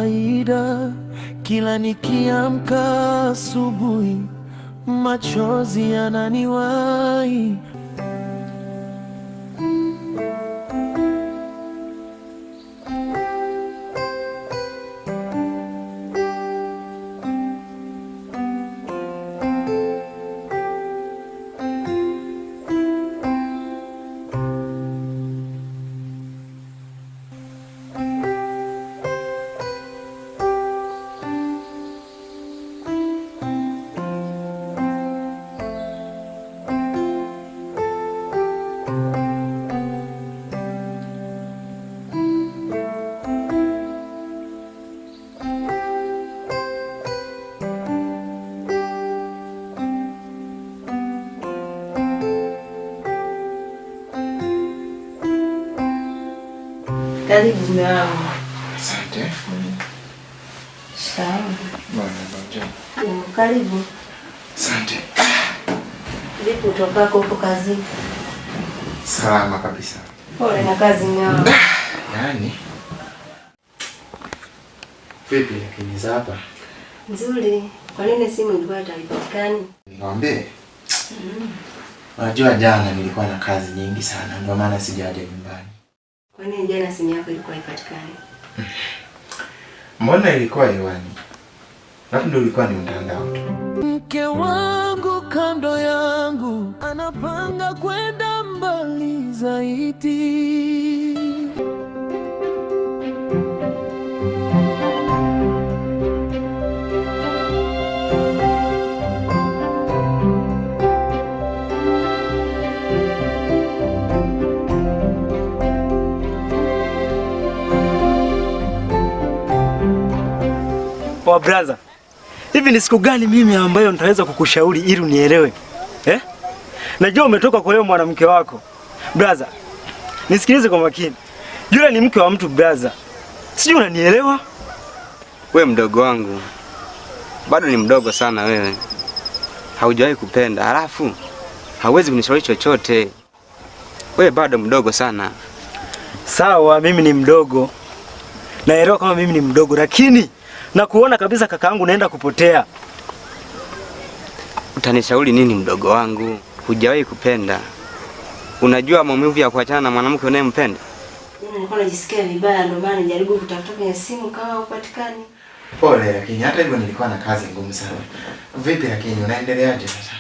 kawaida. Kila nikiamka asubuhi, machozi yananiwahi. Karibu mume wangu. Asante. Sawa. Bwana, karibu. Asante. Vipi utokako huko kazini? Salama kabisa. Pole na kazi mume wangu. Yaani. Vipi lakini za hapa? Nzuri. Kwa nini simu ilikuwa haipatikani? Niwaambie. Unajua jana nilikuwa na kazi nyingi sana, ndio maana sijaja nyumbani. Kwa nini jana simu yako ilikuwa haipatikani? Mbona ilikuwa hewani? Labda ulikuwa ni mtandao tu. Mke wangu kando yangu anapanga kwenda mbali zaidi. Wa brother, hivi ni siku gani mimi ambayo nitaweza kukushauri ili unielewe? Najua umetoka kwa yule mwanamke wako. Brother, nisikilize kwa makini. Yule ni mke wa mtu brother. Sijui unanielewa? Wewe mdogo wangu, bado ni mdogo sana wewe. Haujawahi kupenda, halafu hauwezi kunishauri chochote. Wewe bado mdogo sana. Sawa, mimi ni mdogo. Naelewa kama mimi ni mdogo, lakini na kuona kabisa kakaangu naenda kupotea. Utanishauri nini mdogo wangu? Hujawahi kupenda. Unajua maumivu ya kuachana na mwanamke unayempenda? Mimi nilikuwa najisikia vibaya, ndio maana nijaribu kutafuta kwenye simu kama upatikani. Pole lakini hata hivyo nilikuwa na kazi ngumu sana. Vipi lakini unaendeleaje sasa?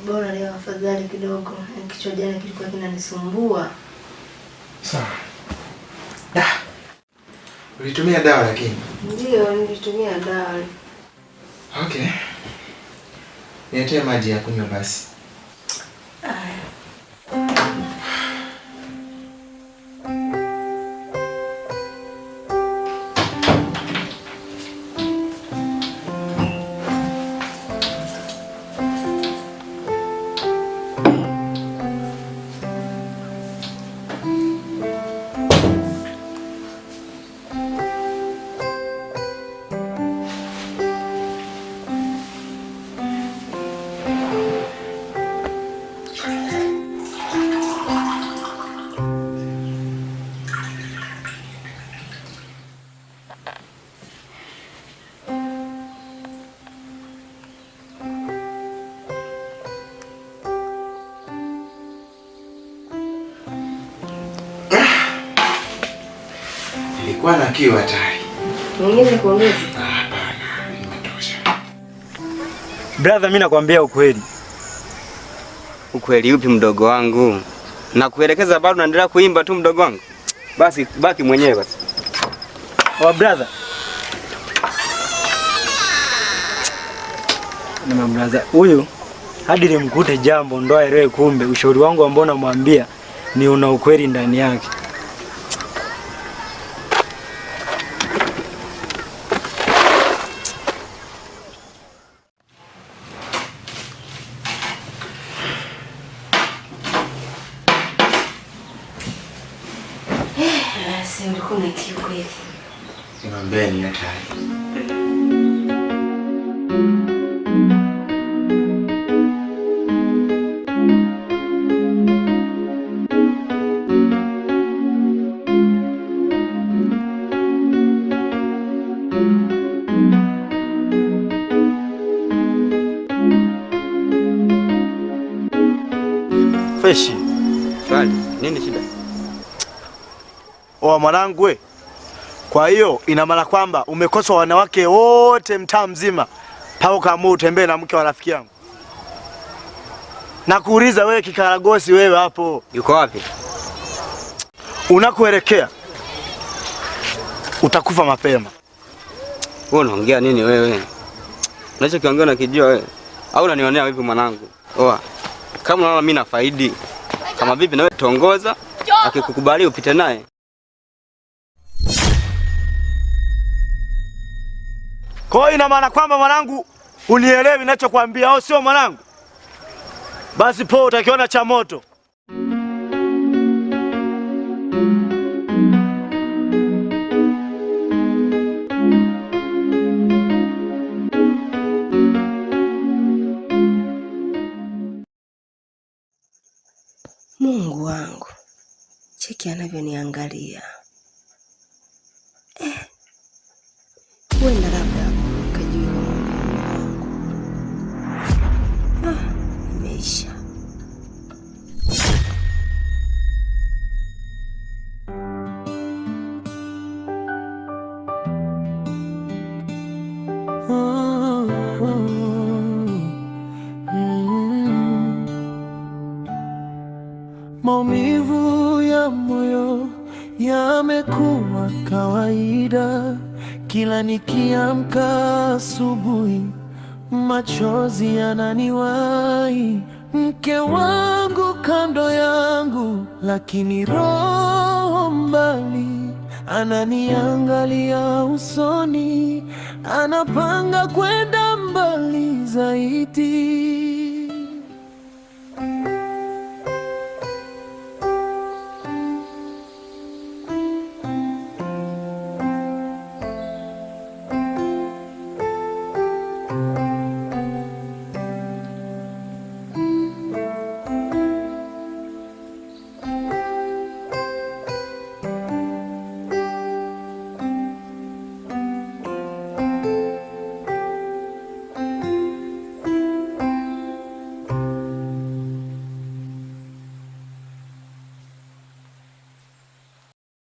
Bora leo afadhali kidogo. Kichwa jana kilikuwa kinanisumbua. Sawa. Ulitumia dawa lakini? Ndio, nilitumia dawa. Okay. Niletee maji ya kunywa basi. Nilikuwa na kiu hatari. Mwingine kuongeza? Hapana, imetosha. Brother, mimi nakwambia ukweli. Ukweli upi mdogo wangu? Na kuelekeza bado naendelea kuimba tu mdogo wangu. Basi baki mwenyewe basi. Wa brother. Na brother, huyu hadi nimkute jambo ndo aelewe kumbe ushauri wangu ambao namwambia ni una ukweli ndani yake. Ulikuwa na kiu kweli. Niambie ni hatari. Freshi. Swali, nini shida? Oa mwanangu we. Kwa hiyo ina maana kwamba umekosa wanawake wote mtaa mzima pao kama utembee na mke wa rafiki yangu. Nakuuliza wewe kikaragosi wewe hapo. Yuko wapi? Unakoelekea utakufa mapema. Wewe unaongea nini wewe? Unachokiongea unakijua wewe? Au unanionea vipi mwanangu? Oa. Kama unaona mimi na faidi, kama vipi na wewe tuongoza, akikukubali upite naye. Kwa hiyo ina maana kwamba mwanangu unielewi ninachokuambia au sio mwanangu? Basi po utakiona cha moto. Mungu wangu, cheki anavyoniangalia. Huenda labda kajua mambo yangu. Imeisha. Maumivu ya moyo yamekuwa kawaida. Kila nikiamka asubuhi, machozi yananiwahi. Mke wangu kando yangu, lakini roho mbali. Ananiangalia usoni, anapanga kwenda mbali zaidi.